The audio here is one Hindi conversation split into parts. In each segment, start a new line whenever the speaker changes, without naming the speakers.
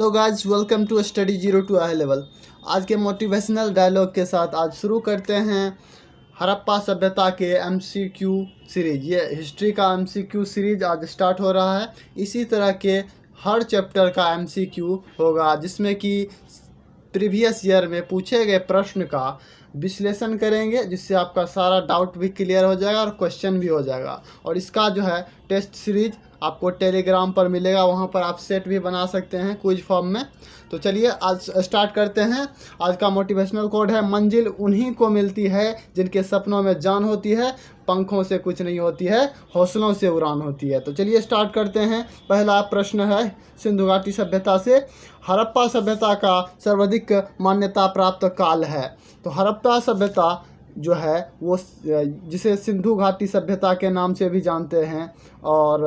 Hello guys, welcome to study zero to high level. आज के मोटिवेशनल डायलॉग के साथ आज शुरू करते हैं हड़प्पा सभ्यता के एमसीक्यू सीरीज। ये हिस्ट्री का एमसीक्यू सीरीज आज स्टार्ट हो रहा है। इसी तरह के हर चैप्टर का एमसीक्यू होगा जिसमें कि प्रीवियस ईयर में पूछे गए प्रश्न का विश्लेषण करेंगे, जिससे आपका सारा डाउट भी क्लियर हो जाएगा और क्वेश्चन भी हो जाएगा। और इसका जो है टेस्ट सीरीज आपको टेलीग्राम पर मिलेगा, वहाँ पर आप सेट भी बना सकते हैं क्विज फॉर्म में। तो चलिए आज स्टार्ट करते हैं। आज का मोटिवेशनल कोड है, मंजिल उन्हीं को मिलती है जिनके सपनों में जान होती है, पंखों से कुछ नहीं होती है, हौसलों से उड़ान होती है। तो चलिए स्टार्ट करते हैं। पहला प्रश्न है सिंधु घाटी सभ्यता से, हड़प्पा सभ्यता का सर्वाधिक मान्यता प्राप्त काल है। तो हड़प्पा सभ्यता जो है वो जिसे सिंधु घाटी सभ्यता के नाम से भी जानते हैं और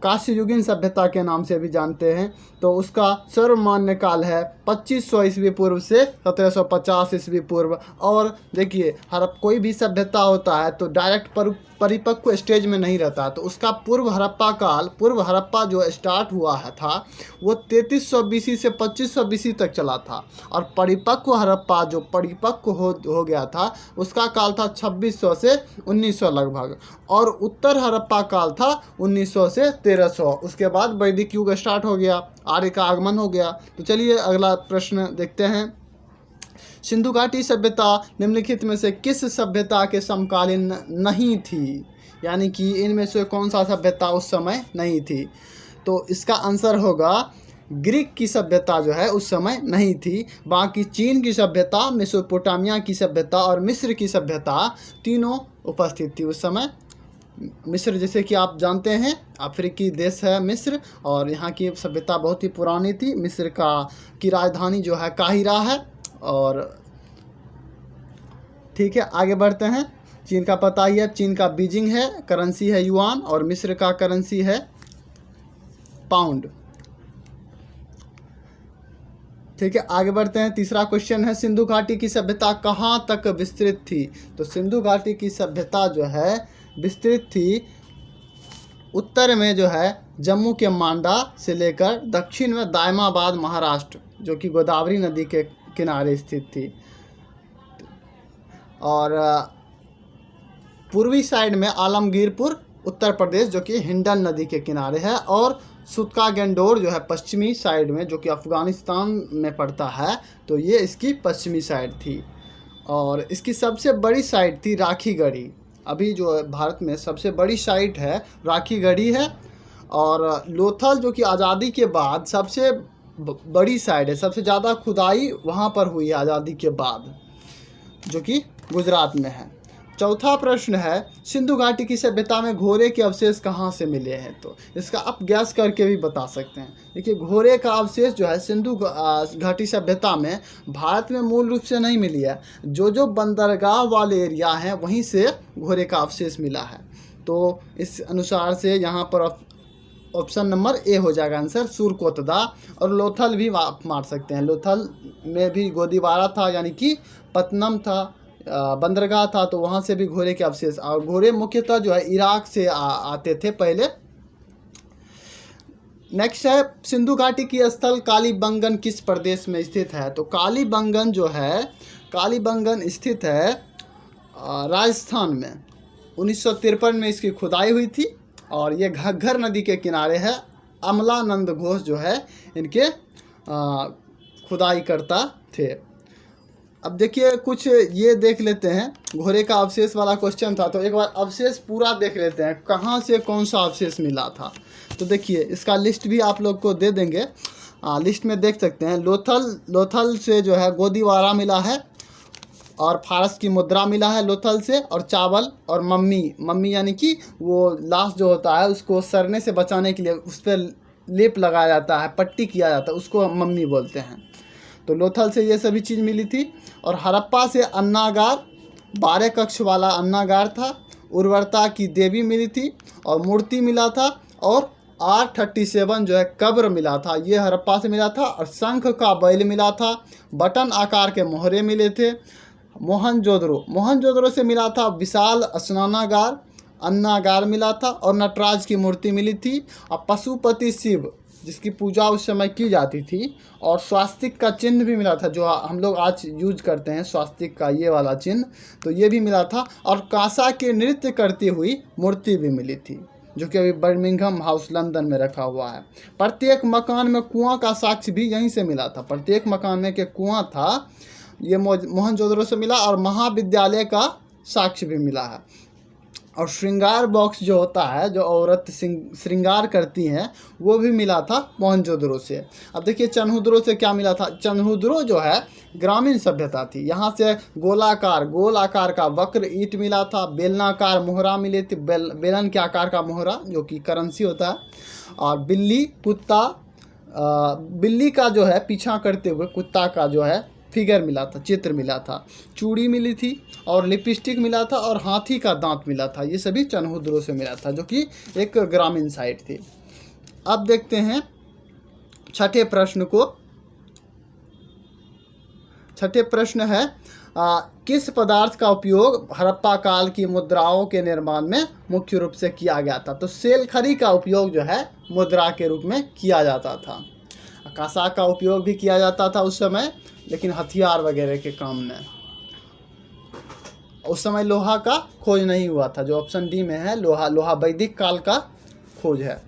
कांस्ययुगीन सभ्यता के नाम से भी जानते हैं, तो उसका सर्वमान्य काल है 2500 ईस्वी पूर्व से 1750 ईस्वी पूर्व। और देखिए, कोई भी सभ्यता होता है तो डायरेक्ट परिपक्व स्टेज में नहीं रहता, तो उसका पूर्व हड़प्पा काल, पूर्व हड़प्पा जो स्टार्ट हुआ है था वो 3300 बीसी से 2500 बीसी तक चला था। और परिपक्व हड़प्पा जो परिपक्व हो गया था उसका काल था 2600 से 1900 लगभग। और उत्तर हड़प्पा काल था 1900 से 1300। उसके बाद वैदिक युग स्टार्ट हो गया, आर्य का आगमन हो गया। तो चलिए अगला प्रश्न देखते हैं। सिंधु घाटी सभ्यता निम्नलिखित में से किस सभ्यता के समकालीन नहीं थी? यानी कि इनमें से कौन सा सभ्यता उस समय नहीं थी? तो इसका आंसर होगा ग्रीक की सभ्यता जो है उस समय नहीं थी। बाकी चीन की सभ्यता, मेसोपोटामिया की सभ्यता और मिस्र की सभ्यता तीनों उपस्थित थी उस समय। मिस्र जैसे कि आप जानते हैं अफ्रीकी देश है मिस्र, और यहाँ की सभ्यता बहुत ही पुरानी थी। मिस्र की राजधानी जो है काहिरा है। और ठीक है, आगे बढ़ते हैं। चीन का पता ही है, चीन का बीजिंग है, करेंसी है युआन, और मिस्र का करेंसी है पाउंड। ठीक है, आगे बढ़ते हैं। तीसरा क्वेश्चन है, सिंधु घाटी की सभ्यता कहाँ तक विस्तृत थी? तो सिंधु घाटी की सभ्यता जो है विस्तृत थी उत्तर में जो है जम्मू के मांडा से लेकर दक्षिण में दायमाबाद महाराष्ट्र, जो कि गोदावरी नदी के किनारे स्थित थी। और पूर्वी साइड में आलमगीरपुर उत्तर प्रदेश, जो कि हिंडन नदी के किनारे है। और सुतका गेंडोर जो है पश्चिमी साइड में, जो कि अफ़गानिस्तान में पड़ता है, तो ये इसकी पश्चिमी साइड थी। और इसकी सबसे बड़ी साइट थी राखीगढ़ी। अभी जो भारत में सबसे बड़ी साइट है राखीगढ़ी है। और लोथल जो कि आज़ादी के बाद सबसे बड़ी साइट है, सबसे ज़्यादा खुदाई वहाँ पर हुई है आज़ादी के बाद, जो कि गुजरात में है। चौथा प्रश्न है, सिंधु घाटी की सभ्यता में घोड़े के अवशेष कहाँ से मिले हैं? तो इसका आप गैस करके भी बता सकते हैं। देखिए, घोड़े का अवशेष जो है सिंधु घाटी सभ्यता में भारत में मूल रूप से नहीं मिली है। जो बंदरगाह वाले एरिया हैं वहीं से घोड़े का अवशेष मिला है। तो इस अनुसार से यहाँ पर ऑप्शन नंबर ए हो जाएगा आंसर, सूरकोतदा। और लोथल भी आप मार सकते हैं, लोथल में भी गोदीवारा था, यानी कि पतनम था, बंदरगाह था, तो वहाँ से भी घोड़े के अवशेष। और घोड़े मुख्यतः जो है इराक से आते थे पहले। नेक्स्ट है, सिंधु घाटी की स्थल कालीबंगन किस प्रदेश में स्थित है? तो कालीबंगन जो है, कालीबंगन स्थित है राजस्थान में। 1953 में इसकी खुदाई हुई थी और ये घग्गर नदी के किनारे है। अमलानंद घोष जो है इनके खुदाई करता थे। अब देखिए, कुछ ये देख लेते हैं, घोड़े का अवशेष वाला क्वेश्चन था, तो एक बार अवशेष पूरा देख लेते हैं, कहाँ से कौन सा अवशेष मिला था। तो देखिए, इसका लिस्ट भी आप लोग को दे देंगे, लिस्ट में देख सकते हैं। लोथल से जो है गोदीवारा मिला है, और फारस की मुद्रा मिला है लोथल से, और चावल और मम्मी यानी कि वो लाश जो होता है उसको सड़ने से बचाने के लिए उस पर लेप लगाया जाता है, पट्टी किया जाता है, उसको मम्मी बोलते हैं। तो लोथल से ये सभी चीज़ मिली थी। और हड़प्पा से अन्नागार, 12 कक्ष वाला अन्नागार था। उर्वरता की देवी मिली थी और मूर्ति मिला था। और R37 जो है कब्र मिला था, ये हड़प्पा से मिला था। और शंख का बैल मिला था। बटन आकार के मोहरे मिले थे। मोहनजोदड़ो से मिला था विशाल स्नानागार, अन्नागार मिला था। और नटराज की मूर्ति मिली थी। और पशुपति शिव जिसकी पूजा उस समय की जाती थी, और स्वास्तिक का चिन्ह भी मिला था, जो हम लोग आज यूज करते हैं स्वास्तिक का ये वाला चिन्ह, तो ये भी मिला था। और कांसा के नृत्य करती हुई मूर्ति भी मिली थी, जो कि अभी बर्मिंघम हाउस लंदन में रखा हुआ है। प्रत्येक मकान में कुआं का साक्ष्य भी यहीं से मिला था। प्रत्येक मकान में के कुआं था, ये मोहनजोदड़ो से मिला। और महाविद्यालय का साक्ष्य भी मिला है। और श्रृंगार बॉक्स जो होता है, जो औरत श्रृंगार करती हैं, वो भी मिला था मोहनजोदड़ो से। अब देखिए चन्हुद्रो से क्या मिला था। चन्हुद्रो जो है ग्रामीण सभ्यता थी। यहाँ से गोल आकार का वक्र ईंट मिला था। बेलनाकार मोहरा मिले थे, बेलन के आकार का मोहरा, जो कि करेंसी होता है। और बिल्ली का जो है पीछा करते हुए कुत्ता का जो है फिगर मिला था, चित्र मिला था। चूड़ी मिली थी और लिपस्टिक मिला था और हाथी का दांत मिला था। ये सभी चन्हुद्रो से मिला था, जो कि एक ग्रामीण साइट थी। अब देखते हैं छठे प्रश्न को। छठे प्रश्न है किस पदार्थ का उपयोग हड़प्पा काल की मुद्राओं के निर्माण में मुख्य रूप से किया गया था। तो सेलखड़ी का उपयोग जो है मुद्रा के रूप में किया जाता था। कांसा का उपयोग भी किया जाता था उस समय, लेकिन हथियार वगैरह के काम में। उस समय लोहा का खोज नहीं हुआ था, जो ऑप्शन डी में है। लोहा वैदिक काल का खोज है।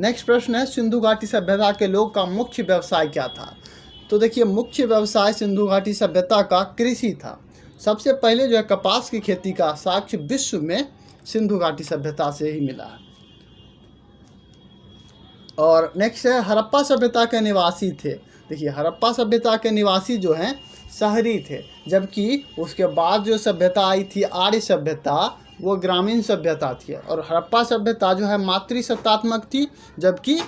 नेक्स्ट प्रश्न है सिंधु घाटी सभ्यता के लोग का मुख्य व्यवसाय क्या था। तो देखिए मुख्य व्यवसाय सिंधु घाटी सभ्यता का कृषि था। सबसे पहले जो है कपास की खेती का साक्ष्य विश्व में सिंधु घाटी सभ्यता से ही मिला है। और नेक्स्ट है हड़प्पा सभ्यता के निवासी थे। देखिए हड़प्पा सभ्यता के निवासी जो हैं शहरी थे, जबकि उसके बाद जो सभ्यता आई थी आर्य सभ्यता, वो ग्रामीण सभ्यता थी। और हड़प्पा सभ्यता जो है मातृसत्तात्मक थी, जबकि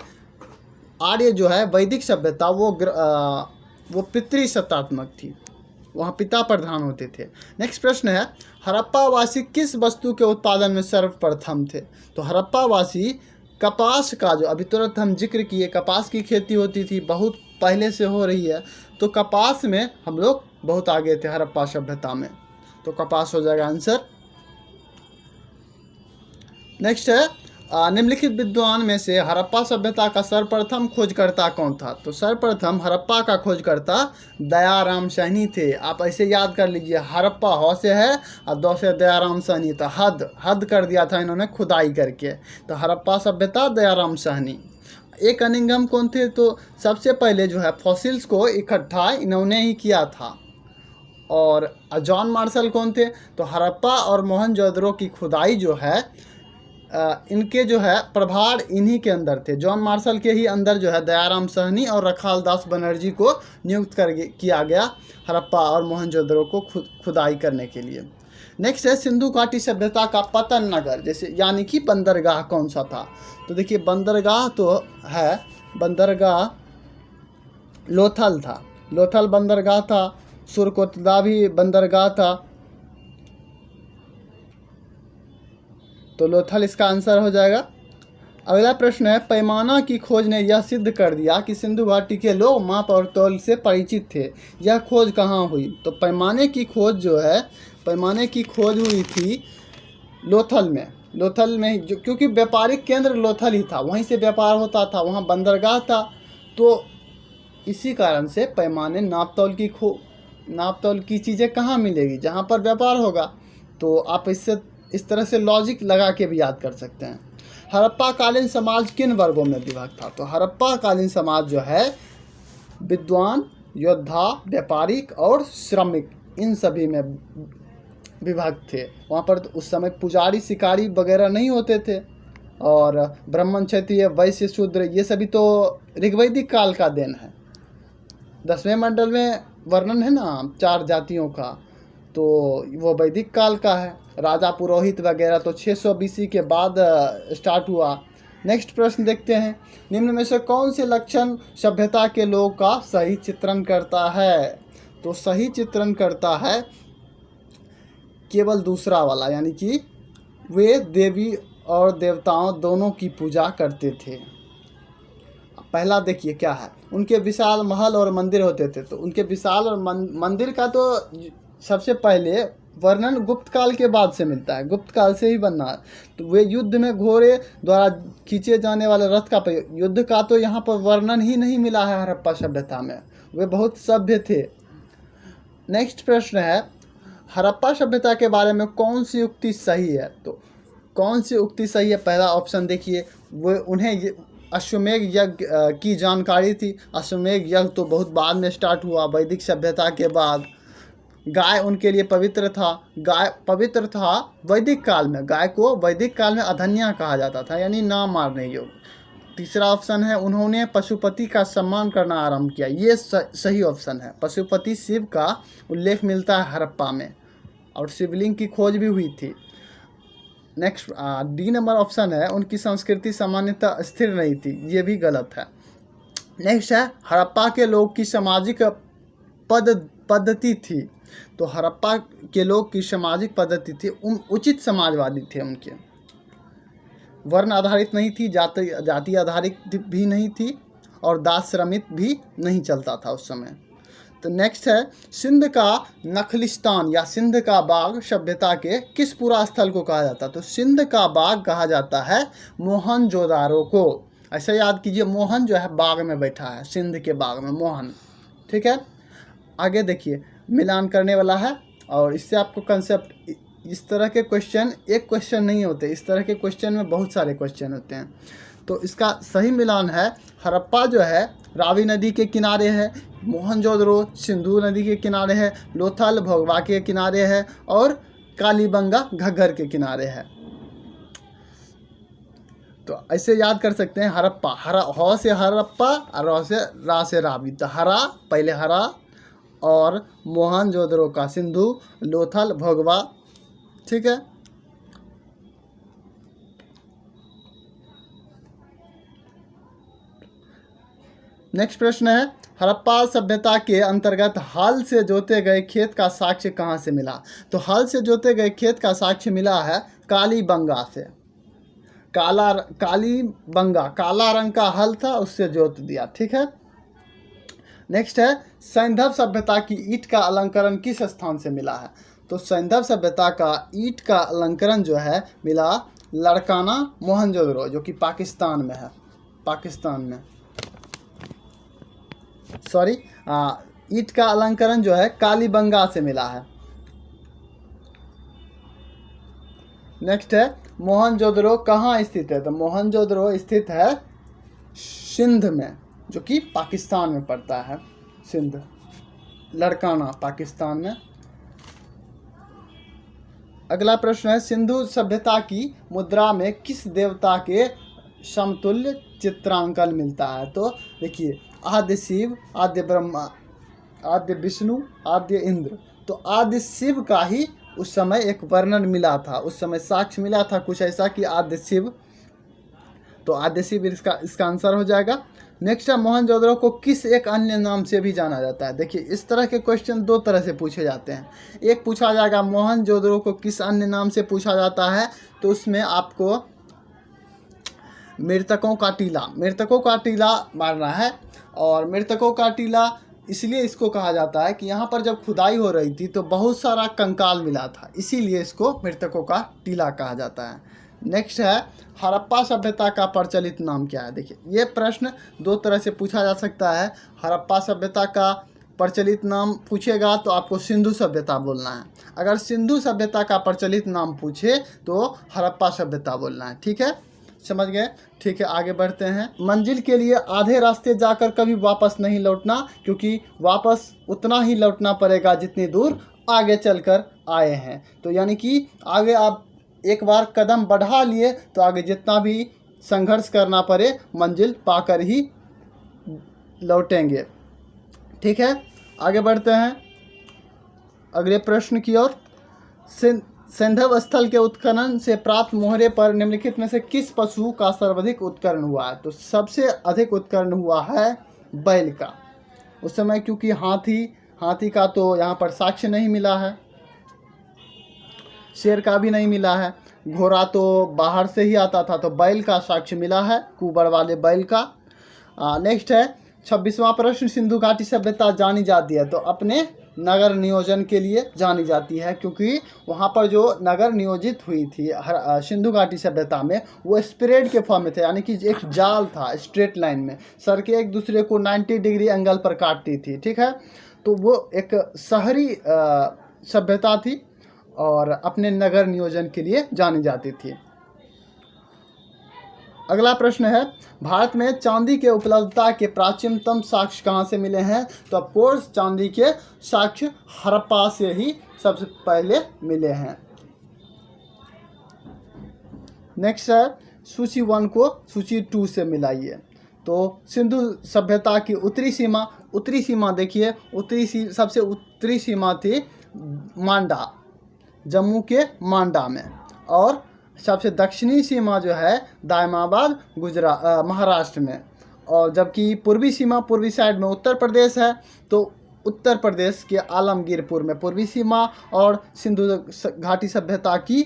आर्य जो है वैदिक सभ्यता वो पितृसत्तात्मक थी, वहाँ पिता प्रधान होते थे। नेक्स्ट प्रश्न है हड़प्पावासी किस वस्तु के उत्पादन में सर्वप्रथम थे। तो हड़प्पावासी कपास का, जो अभी तुरंत हम जिक्र किए, कपास की खेती होती थी, बहुत पहले से हो रही है, तो कपास में हम लोग बहुत आगे थे हड़प्पा सभ्यता में, तो कपास हो जाएगा आंसर। नेक्स्ट है निम्नलिखित विद्वान में से हड़प्पा सभ्यता का सर्वप्रथम खोजकर्ता कौन था। तो सर्वप्रथम हड़प्पा का खोजकर्ता दयाराम सहनी थे। आप ऐसे याद कर लीजिए, हड़प्पा ह से है और दो से दयाराम सहनी, तो हद कर दिया था इन्होंने खुदाई करके। तो हड़प्पा सभ्यता दयाराम सहनी। ए कनिंघम कौन थे। तो सबसे पहले जो है फॉसिल्स को इकट्ठा इन्होंने ही किया था। और जॉन मार्शल कौन थे। तो हड़प्पा और मोहनजोदड़ो की खुदाई जो है इनके जो है प्रभार इन्हीं के अंदर थे। जॉन मार्शल के ही अंदर जो है दयाराम सहनी और रखाल दास बनर्जी को नियुक्त किया गया हड़प्पा और मोहनजोदड़ो को खुदाई करने के लिए। नेक्स्ट है सिंधु घाटी सभ्यता का पतन नगर, जैसे यानी कि बंदरगाह कौन सा था। तो देखिए बंदरगाह तो है, बंदरगाह लोथल था, लोथल बंदरगाह था। सुरकोटदा भी बंदरगाह था, तो लोथल इसका आंसर हो जाएगा। अगला प्रश्न है पैमाना की खोज ने यह सिद्ध कर दिया कि सिंधु घाटी के लोग माप और तौल से परिचित थे। यह खोज कहाँ हुई। तो पैमाने की खोज जो है, पैमाने की खोज हुई थी लोथल में क्योंकि व्यापारिक केंद्र लोथल ही था, वहीं से व्यापार होता था, वहाँ बंदरगाह था। तो इसी कारण से पैमाने नाप तौल की चीज़ें कहाँ मिलेगी, जहाँ पर व्यापार होगा। तो आप इस तरह से लॉजिक लगा के भी याद कर सकते हैं। हड़प्पा कालीन समाज किन वर्गों में विभक्त था। तो हड़प्पा कालीन समाज जो है विद्वान, योद्धा, व्यापारिक और श्रमिक, इन सभी में विभक्त थे। वहाँ पर तो उस समय पुजारी शिकारी वगैरह नहीं होते थे, और ब्राह्मण, क्षत्रिय, वैश्य, शूद्र, ये सभी तो ऋग्वैदिक काल का देन है। 10वें मंडल में वर्णन है ना 4 जातियों का, तो वो वैदिक काल का है। राजा पुरोहित वगैरह तो 600 BC के बाद स्टार्ट हुआ। नेक्स्ट प्रश्न देखते हैं, निम्न में से कौन से लक्षण सभ्यता के लोग का सही चित्रण करता है। तो सही चित्रण करता है केवल दूसरा वाला, यानी कि वे देवी और देवताओं दोनों की पूजा करते थे। पहला देखिए क्या है, उनके विशाल महल और मंदिर होते थे। तो उनके विशाल और मंदिर का तो सबसे पहले वर्णन गुप्त काल के बाद से मिलता है, गुप्त काल से ही बनना है। तो वे युद्ध में घोड़े द्वारा खींचे जाने वाले रथ का प्रयोग, युद्ध का तो यहाँ पर वर्णन ही नहीं मिला है हड़प्पा सभ्यता में, वे बहुत सभ्य थे। नेक्स्ट प्रश्न है, हड़प्पा सभ्यता के बारे में कौन सी उक्ति सही है? तो कौन सी उक्ति सही है? पहला ऑप्शन देखिए, वो उन्हें अश्वमेध यज्ञ की जानकारी थी। अश्वमेध यज्ञ तो बहुत बाद में स्टार्ट हुआ, वैदिक सभ्यता के बाद। गाय उनके लिए पवित्र था, गाय पवित्र था वैदिक काल में, गाय को वैदिक काल में अधन्या कहा जाता था, यानी ना मारने योग्य। तीसरा ऑप्शन है, उन्होंने पशुपति का सम्मान करना आरंभ किया, ये सही ऑप्शन है। पशुपति शिव का उल्लेख मिलता है हड़प्पा में, और शिवलिंग की खोज भी हुई थी। नेक्स्ट डी नंबर ऑप्शन है, उनकी संस्कृति सामान्यतः स्थिर नहीं थी, ये भी गलत है। नेक्स्ट है, हड़प्पा के लोग की सामाजिक पद्धति थी। तो हड़प्पा के लोग की सामाजिक पद्धति थी, उचित समाजवादी थे, उनके वर्ण आधारित नहीं थी, जाति आधारित भी नहीं थी, और दास श्रमित भी नहीं चलता था उस समय। तो नेक्स्ट है, सिंध का नखलिस्तान या सिंध का बाग सभ्यता के किस पुरा स्थल को कहा जाता है? तो सिंध का बाग कहा जाता है मोहनजोदारो को। ऐसा याद कीजिए, मोहन जो है बाग में बैठा है, सिंध के बाग में मोहन। ठीक है, आगे देखिए, मिलान करने वाला है, और इससे आपको कंसेप्ट, इस तरह के क्वेश्चन एक क्वेश्चन नहीं होते, इस तरह के क्वेश्चन में बहुत सारे क्वेश्चन होते हैं। तो इसका सही मिलान है, हड़प्पा जो है रावी नदी के किनारे है, मोहनजोदड़ो सिंधु नदी के किनारे है, लोथल भोगवा के किनारे है, और कालीबंगा घग्गर के किनारे है। तो ऐसे याद कर सकते हैं, हड़प्पा, ह से हड़प्पा और रा से रावी। तो हरा पहले हरा, और मोहनजोदड़ो का सिंधु, लोथल भोगवा। ठीक है, नेक्स्ट प्रश्न है, हड़प्पा सभ्यता के अंतर्गत हल से जोते गए खेत का साक्ष्य कहाँ से मिला? तो हल से जोते गए खेत का साक्ष्य मिला है कालीबंगा से। कालीबंगा, काला रंग का हल था, उससे जोत दिया। ठीक है, नेक्स्ट है, सैंधव सभ्यता की ईंट का अलंकरण किस स्थान से मिला है? तो सैंधव सभ्यता का ईंट का अलंकरण जो है मिला लड़काना मोहनजोदड़ो, जो कि पाकिस्तान में है, पाकिस्तान में, सॉरी, ईंट का अलंकरण जो है कालीबंगा से मिला है। नेक्स्ट है, मोहनजोदड़ो कहाँ स्थित है? तो मोहनजोदड़ो स्थित है सिंध में, जो कि पाकिस्तान में पड़ता है, सिंध, लड़काना पाकिस्तान में। अगला प्रश्न है, सिंधु सभ्यता की मुद्रा में किस देवता के समतुल्य चित्रांकन मिलता है? तो देखिए, आद्य शिव, आद्य ब्रह्मा, आद्य विष्णु, आद्य इंद्र। तो आद्य शिव का ही उस समय एक वर्णन मिला था, उस समय साक्ष्य मिला था कुछ ऐसा कि आद्य शिव, तो आद्य शिव इसका आंसर हो जाएगा। नेक्स्ट है, मोहनजोदड़ो को किस एक अन्य नाम से भी जाना जाता है? देखिए, इस तरह के क्वेश्चन दो तरह से पूछे जाते हैं। एक पूछा जाएगा मोहनजोदड़ो को किस अन्य नाम से पूछा जाता है, तो उसमें आपको मृतकों का टीला मारना है। और मृतकों का टीला इसलिए इसको कहा जाता है कि यहाँ पर जब खुदाई हो रही थी तो बहुत सारा कंकाल मिला था, इसीलिए इसको मृतकों का टीला कहा जाता है। नेक्स्ट है, हड़प्पा सभ्यता का प्रचलित नाम क्या है? देखिए, ये प्रश्न दो तरह से पूछा जा सकता है। हड़प्पा सभ्यता का प्रचलित नाम पूछेगा तो आपको सिंधु सभ्यता बोलना है। अगर सिंधु सभ्यता का प्रचलित नाम पूछे तो हड़प्पा सभ्यता बोलना है। ठीक है, समझ गए? ठीक है, आगे बढ़ते हैं। मंजिल के लिए आधे रास्ते जाकर कभी वापस नहीं लौटना, क्योंकि वापस उतना ही लौटना पड़ेगा जितनी दूर आगे चलकर आए हैं। तो यानी कि आगे आप एक बार कदम बढ़ा लिए तो आगे जितना भी संघर्ष करना पड़े, मंजिल पाकर ही लौटेंगे। ठीक है, आगे बढ़ते हैं अगले प्रश्न की ओर। सैंधव स्थल के उत्खनन से प्राप्त मोहरे पर निम्नलिखित में से किस पशु का सर्वाधिक उत्खनन हुआ है? तो सबसे अधिक उत्खनन हुआ है बैल का। उस समय क्योंकि हाथी का तो यहाँ पर साक्ष्य नहीं मिला है, शेर का भी नहीं मिला है, घोड़ा तो बाहर से ही आता था, तो बैल का साक्ष्य मिला है, कुबड़ वाले बैल का। नेक्स्ट है 26वां प्रश्न, सिंधु घाटी सभ्यता जानी जाती है तो अपने नगर नियोजन के लिए जानी जाती है, क्योंकि वहाँ पर जो नगर नियोजित हुई थी सिंधु घाटी सभ्यता में, वो स्प्रेड के फॉर्म में थे, यानी कि एक जाल था स्ट्रेट लाइन में, सड़कें एक दूसरे को 90 डिग्री एंगल पर काटती थी, ठीक है। तो वो एक शहरी सभ्यता थी और अपने नगर नियोजन के लिए जानी जाती थी। अगला प्रश्न है, भारत में चांदी के उपलब्धता के प्राचीनतम साक्ष्य कहाँ से मिले हैं? तो ऑफकोर्स चांदी के साक्ष्य हड़प्पा से ही सबसे पहले मिले हैं। नेक्स्ट है, सूची 1 को सूची 2 से मिलाइए। तो सिंधु सभ्यता की उत्तरी सीमा देखिए, सबसे उत्तरी सीमा थी मांडा, जम्मू के मांडा में, और सबसे दक्षिणी सीमा जो है दायमाबाद महाराष्ट्र में, और जबकि पूर्वी साइड में उत्तर प्रदेश है, तो उत्तर प्रदेश के आलमगीरपुर में पूर्वी सीमा, और सिंधु घाटी सभ्यता की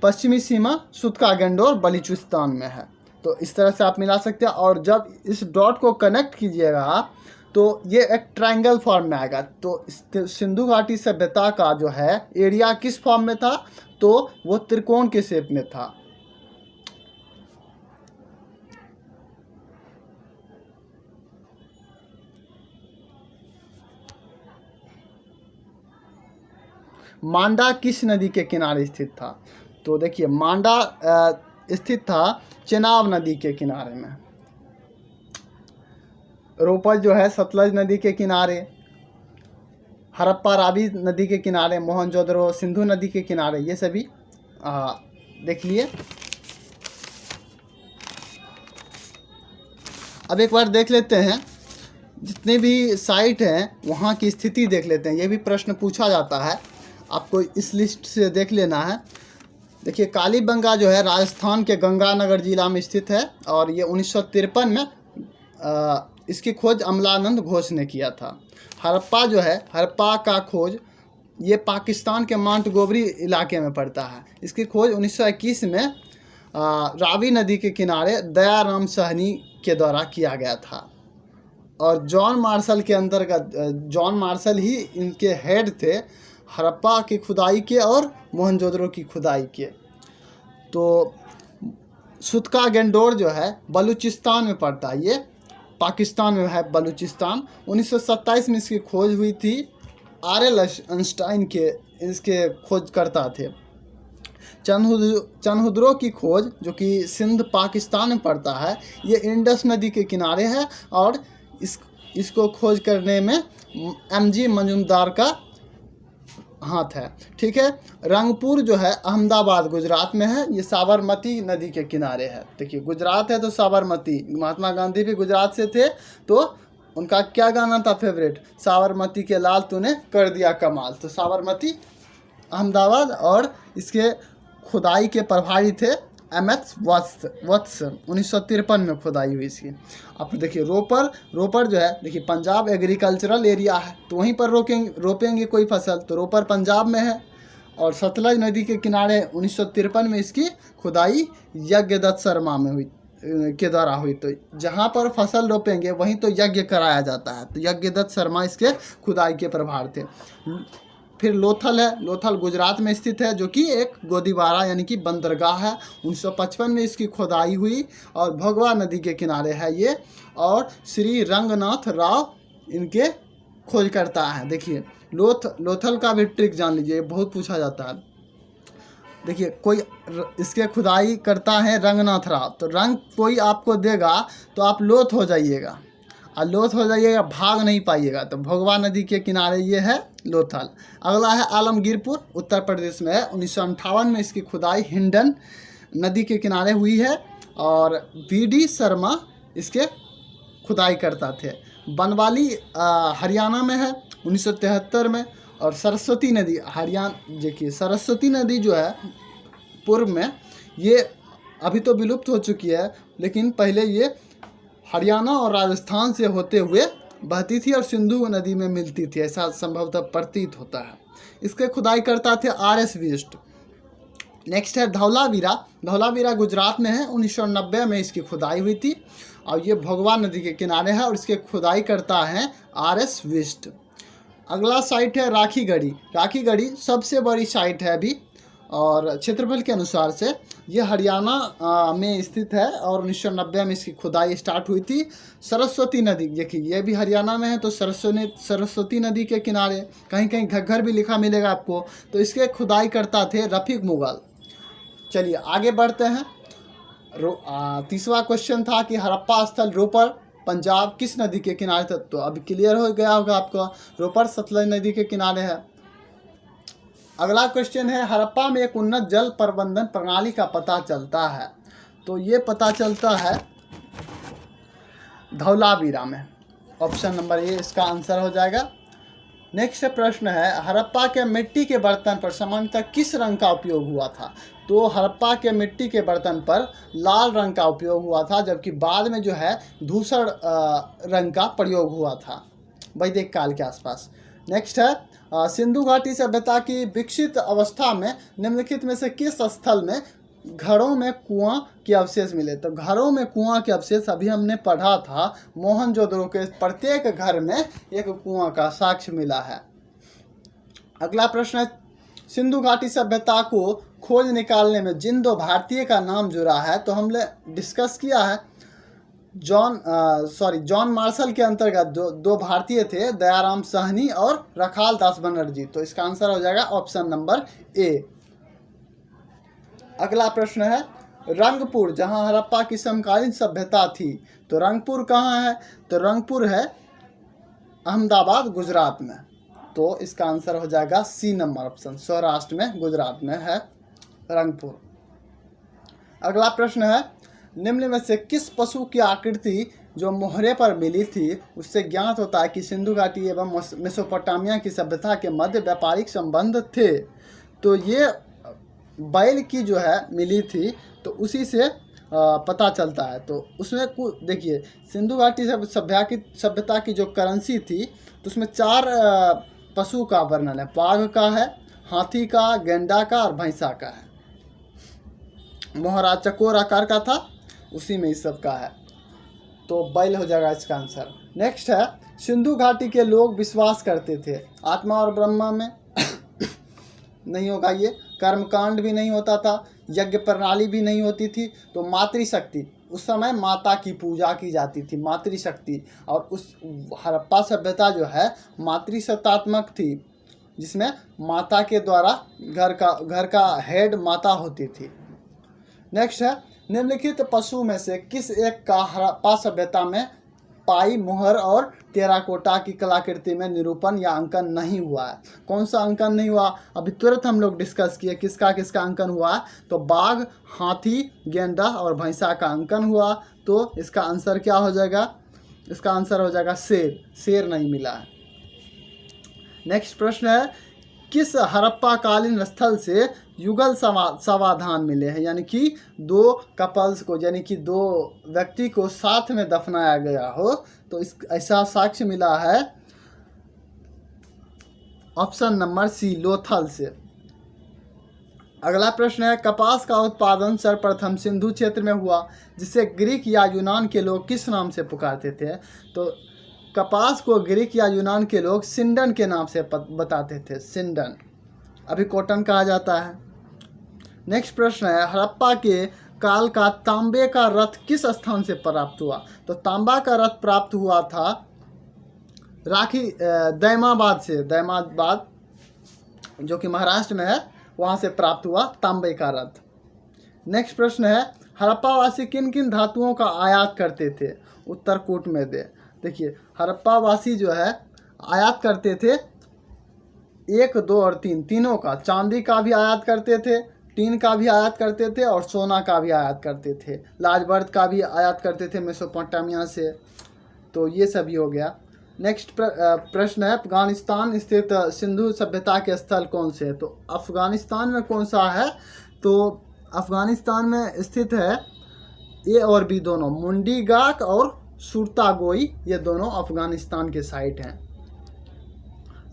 पश्चिमी सीमा सुतका-गंडोर बलूचिस्तान में है। तो इस तरह से आप मिला सकते हैं, और जब इस डॉट को कनेक्ट कीजिएगा तो ये एक ट्रायंगल फॉर्म में आएगा। तो सिंधु घाटी सभ्यता का जो है एरिया किस फॉर्म में था? तो वो त्रिकोण के शेप में था। मांडा किस नदी के किनारे स्थित था? तो देखिए, मांडा स्थित था चेनाब नदी के किनारे में। रोपड़ जो है सतलज नदी के किनारे, हड़प्पा रावी नदी के किनारे, मोहनजोदड़ो सिंधु नदी के किनारे, ये सभी देख लिए। अब एक बार देख लेते हैं, जितने भी साइट हैं वहाँ की स्थिति देख लेते हैं। ये भी प्रश्न पूछा जाता है, आपको इस लिस्ट से देख लेना है। देखिए, कालीबंगा जो है राजस्थान के गंगानगर जिला में स्थित है, और ये 1953 में इसकी खोज अमलानंद घोष ने किया था। हड़प्पा जो है, हड़प्पा का खोज ये पाकिस्तान के माउंटगोबरी इलाके में पड़ता है। इसकी खोज 1921 में रावी नदी के किनारे दयाराम साहनी के द्वारा किया गया था, और जॉन मार्शल के अंतर्गत जॉन मार्शल ही इनके हेड थे, हड़प्पा की खुदाई के और मोहनजोदड़ो की खुदाई के। तो सुतका-गंडोर जो है बलूचिस्तान में पड़ता है, ये पाकिस्तान में है बलूचिस्तान। 1927 में इसकी खोज हुई थी, आर.एल. आइंस्टाइन के इसके खोजकर्ता थे। चनहुद्रो की खोज, जो कि सिंध पाकिस्तान में पड़ता है, ये इंडस नदी के किनारे है, और इसको खोज करने में एम.जी. मजूमदार का हाथ है, ठीक है। रंगपुर जो है अहमदाबाद गुजरात में है, ये साबरमती नदी के किनारे है। देखिए, गुजरात है तो साबरमती, महात्मा गांधी भी गुजरात से थे, तो उनका क्या गाना था फेवरेट? साबरमती के लाल तूने कर दिया कमाल। तो साबरमती अहमदाबाद, और इसके खुदाई के प्रभारी थे एम.एच. वत्स। 1953 में खुदाई हुई इसकी। अब देखिए, रोपड़ जो है, देखिए पंजाब एग्रीकल्चरल एरिया है, तो वहीं पर रोपेंगे कोई फसल, तो रोपड़ पंजाब में है, और सतलज नदी के किनारे 1953 में इसकी खुदाई यज्ञदत्त शर्मा में हुई के द्वारा हुई। तो जहाँ पर फसल रोपेंगे वहीं तो यज्ञ कराया जाता है, तो यज्ञदत्त शर्मा इसके खुदाई के प्रभार थे। फिर लोथल है, लोथल गुजरात में स्थित है, जो कि एक गोदीबारा यानी कि बंदरगाह है। 1955 में इसकी खुदाई हुई, और भगवा नदी के किनारे है ये, और श्री रंगनाथ राव इनके खोज करता है। देखिए, लोथल का भी ट्रिक जान लीजिए, बहुत पूछा जाता है। देखिए, कोई इसके खुदाई करता है रंगनाथ राव, तो रंग कोई आपको देगा तो आप लोथ हो जाइएगा, और लोथ हो जाइएगा, भाग नहीं पाइएगा। तो भगवा नदी के किनारे ये है लोथल। अगला है आलमगीरपुर, उत्तर प्रदेश में है। 1958 में इसकी खुदाई हिंडन नदी के किनारे हुई है, और वी.डी. शर्मा इसके खुदाई करता थे। बनवाली हरियाणा में है 1973 में, और सरस्वती नदी हरियाणा, देखिए सरस्वती नदी जो है पूर्व में, ये अभी तो विलुप्त हो चुकी है, लेकिन पहले ये हरियाणा और राजस्थान से होते हुए बहती थी और सिंधु नदी में मिलती थी, ऐसा संभवतः प्रतीत होता है। इसके खुदाई करता थे आर.एस. विस्ट। नेक्स्ट है धौलावीरा। धौलावीरा गुजरात में है, 1990 में इसकी खुदाई हुई थी, और ये भगवा नदी के किनारे है, और इसके खुदाई करता है आर.एस. विस्ट। अगला साइट है राखीगढ़ी। राखीगढ़ी सबसे बड़ी साइट है अभी, और क्षेत्रफल के अनुसार से ये हरियाणा में स्थित है, और 1990 में इसकी खुदाई स्टार्ट हुई थी। सरस्वती नदी, देखिए ये भी हरियाणा में है, तो सरस्वती नदी के किनारे कहीं कहीं घग्घर भी लिखा मिलेगा आपको। तो इसके खुदाई करता थे रफीक मुगल। चलिए आगे बढ़ते हैं। तीसरा क्वेश्चन था कि हड़प्पा स्थल रोपड़ पंजाब किस नदी के किनारे था। तो अभी क्लियर हो गया होगा आपको, रोपड़ सतलज नदी के किनारे है। अगला क्वेश्चन है, हड़प्पा में एक उन्नत जल प्रबंधन प्रणाली का पता चलता है। तो ये पता चलता है धौलावीरा में। ऑप्शन नंबर ए इसका आंसर हो जाएगा। नेक्स्ट प्रश्न है, हड़प्पा के मिट्टी के बर्तन पर सामान्यतः किस रंग का उपयोग हुआ था। तो हड़प्पा के मिट्टी के बर्तन पर लाल रंग का उपयोग हुआ था, जबकि बाद में जो है धूसर रंग का प्रयोग हुआ था वैदिक काल के आसपास। नेक्स्ट है, सिंधु घाटी सभ्यता की विकसित अवस्था में निम्नलिखित में से किस स्थल में घरों में कुआं के अवशेष मिले। तो घरों में कुआं के अवशेष अभी हमने पढ़ा था, मोहनजोदड़ो के प्रत्येक घर में एक कुआं का साक्ष्य मिला है। अगला प्रश्न है, सिंधु घाटी सभ्यता को खोज निकालने में जिन दो भारतीय का नाम जुड़ा है। तो हमने डिस्कस किया है, जॉन मार्शल के अंतर्गत दो भारतीय थे, दयाराम साहनी और रखाल दास बनर्जी। तो इसका आंसर हो जाएगा ऑप्शन नंबर ए। अगला प्रश्न है, रंगपुर जहां हड़प्पा की समकालीन सभ्यता थी। तो रंगपुर कहाँ है। तो रंगपुर है अहमदाबाद गुजरात में। तो इसका आंसर हो जाएगा सी नंबर ऑप्शन, सौराष्ट्र में गुजरात में है रंगपुर। अगला प्रश्न है, निम्न में से किस पशु की आकृति जो मोहरे पर मिली थी उससे ज्ञात होता है कि सिंधु घाटी एवं मेसोपोटामिया की सभ्यता के मध्य व्यापारिक संबंध थे। तो ये बैल की जो है मिली थी, तो उसी से पता चलता है। तो उसमें देखिए, सिंधु घाटी सभ्यता की जो करेंसी थी, तो उसमें 4 पशु का वर्णन है। बाघ का है, हाथी का, गेंडा का और भैंसा का है। मोहरा चकोर आकार का था, उसी में इस सब का है। तो बैल हो जाएगा इसका आंसर। नेक्स्ट है, सिंधु घाटी के लोग विश्वास करते थे आत्मा और ब्रह्मा में नहीं होगा ये, कर्मकांड भी नहीं होता था, यज्ञ प्रणाली भी नहीं होती थी। तो मातृशक्ति, उस समय माता की पूजा की जाती थी, मातृशक्ति। और उस हड़प्पा सभ्यता जो है मातृसत्तात्मक थी, जिसमें माता के द्वारा घर का हेड माता होती थी। नेक्स्ट है, निम्नलिखित पशु में से किस एक का हड़प्पा सभ्यता में पाई मुहर और टेराकोटा की कलाकृति में निरूपण या अंकन नहीं हुआ है। कौन सा अंकन नहीं हुआ, अभी तुरंत हम लोग डिस्कस किए किसका किसका अंकन हुआ है। तो बाघ, हाथी, गेंडा और भैंसा का अंकन हुआ। तो इसका आंसर क्या हो जाएगा, इसका आंसर हो जाएगा शेर। शेर नहीं मिला है। नेक्स्ट प्रश्न है, किस हड़प्पा कालीन स्थल से युगल समाधान मिले हैं, यानी कि 2 कपल्स को, यानी कि 2 व्यक्ति को साथ में दफनाया गया हो। तो इस ऐसा साक्ष्य मिला है ऑप्शन नंबर सी, लोथल से। अगला प्रश्न है, कपास का उत्पादन सर्वप्रथम सिंधु क्षेत्र में हुआ, जिसे ग्रीक या यूनान के लोग किस नाम से पुकारते थे। तो कपास को ग्रीक या यूनान के लोग सिंडन के नाम से बताते थे, सिंडन। अभी कॉटन कहा जाता है। नेक्स्ट प्रश्न है, हड़प्पा के काल का तांबे का रथ किस स्थान से प्राप्त हुआ। तो तांबा का रथ प्राप्त हुआ था दैमाबाद से, दैमाबाद जो कि महाराष्ट्र में है, वहाँ से प्राप्त हुआ तांबे का रथ। नेक्स्ट प्रश्न है, हड़प्पावासी किन किन धातुओं का आयात करते थे। उत्तर कूट में दे। देखिए, हड़प्पावासी जो है आयात करते थे 1, 2 और 3 तीनों का। चांदी का भी आयात करते थे, टीन का भी आयात करते थे और सोना का भी आयात करते थे। लाजवर्द का भी आयात करते थे मेसोपोटामिया से। तो ये सभी हो गया। नेक्स्ट प्रश्न है, अफगानिस्तान स्थित सिंधु सभ्यता के स्थल कौन से है। तो अफगानिस्तान में कौन सा है। तो अफगानिस्तान में स्थित है ए और बी दोनों, मुंडी गाक और सुरतागोई, ये दोनों अफगानिस्तान के साइट हैं।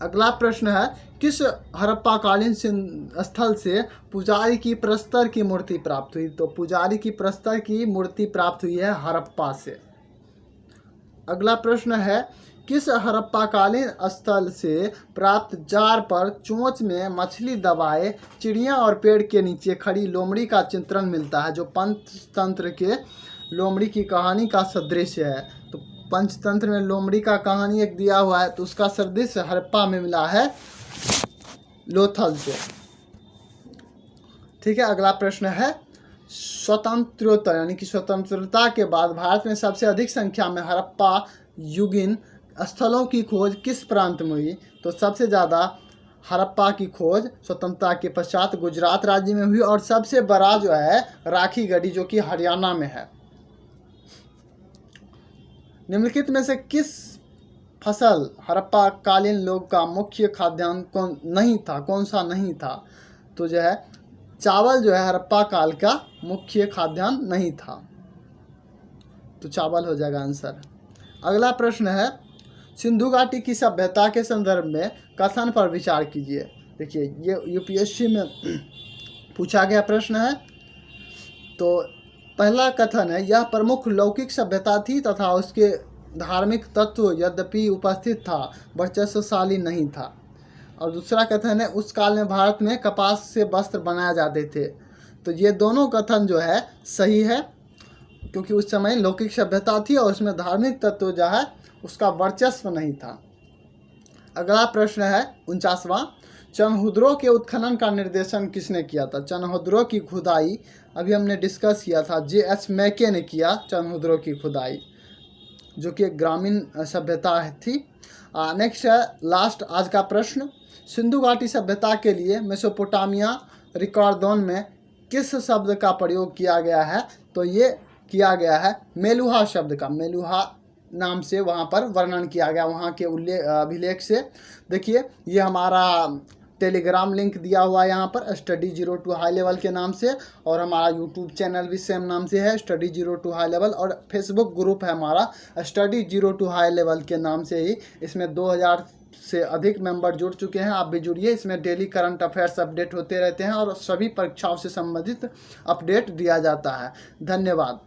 अगला प्रश्न है, किस हड़प्पाकालीन स्थल से पुजारी की प्रस्तर की मूर्ति प्राप्त हुई। तो पुजारी की प्रस्तर की मूर्ति प्राप्त हुई है हड़प्पा से। अगला प्रश्न है, किस हड़प्पाकालीन स्थल से प्राप्त जार पर चोंच में मछली दबाए चिड़िया और पेड़ के नीचे खड़ी लोमड़ी का चित्रण मिलता है, जो पंचतंत्र के लोमड़ी की कहानी का सदृश है। तो पंचतंत्र में लोमड़ी का कहानी एक दिया हुआ है, तो उसका सदृश हड़प्पा में मिला है लोथल से। ठीक है, अगला प्रश्न है स्वतंत्रोत्तर यानी कि स्वतंत्रता के बाद भारत में सबसे अधिक संख्या में हड़प्पा युगीन स्थलों की खोज किस प्रांत में हुई? तो सबसे ज़्यादा हड़प्पा की खोज स्वतंत्रता के पश्चात गुजरात राज्य में हुई, और सबसे बड़ा जो है राखीगढ़ी जो कि हरियाणा में है। निम्नलिखित में से किस फसल हड़प्पा कालीन लोग का मुख्य खाद्यान्न कौन सा नहीं था? तो जो है चावल जो है हड़प्पा काल का मुख्य खाद्यान्न नहीं था, तो चावल हो जाएगा आंसर। अगला प्रश्न है सिंधु घाटी की सभ्यता के संदर्भ में कथन पर विचार कीजिए। देखिए, ये यूपीएससी में पूछा गया प्रश्न है। तो पहला कथन है, यह प्रमुख लौकिक सभ्यता थी तथा उसके धार्मिक तत्व यद्यपि उपस्थित था, वर्चस्वशाली नहीं था। और दूसरा कथन है, उस काल में भारत में कपास से वस्त्र बनाए जाते थे। तो ये दोनों कथन जो है सही है, क्योंकि उस समय लौकिक सभ्यता थी और उसमें धार्मिक तत्व जो है उसका वर्चस्व नहीं था। अगला प्रश्न है 49वां, चनहुद्रों के उत्खनन का निर्देशन किसने किया था? चनहुद्रों की खुदाई अभी हमने डिस्कस किया था, J.S. मैके ने किया चनहुद्रों की खुदाई, जो कि एक ग्रामीण सभ्यता थी। नेक्स्ट है लास्ट आज का प्रश्न, सिंधु घाटी सभ्यता के लिए मेसोपोटामिया रिकॉर्डोन में किस शब्द का प्रयोग किया गया है? तो ये किया गया है मेलुहा शब्द का, मेलुहा नाम से वहाँ पर वर्णन किया गया वहाँ के अभिलेख से। देखिए, ये हमारा टेलीग्राम लिंक दिया हुआ है यहाँ पर स्टडी 02 हाई लेवल के नाम से, और हमारा यूट्यूब चैनल भी सेम नाम से है स्टडी 02 हाई लेवल, और फेसबुक ग्रुप है हमारा स्टडी 02 हाई लेवल के नाम से ही। इसमें 2000 से अधिक मेंबर जुड़ चुके हैं, आप भी जुड़िए। इसमें डेली करंट अफेयर्स अपडेट होते रहते हैं और सभी परीक्षाओं से संबंधित अपडेट दिया जाता है। धन्यवाद।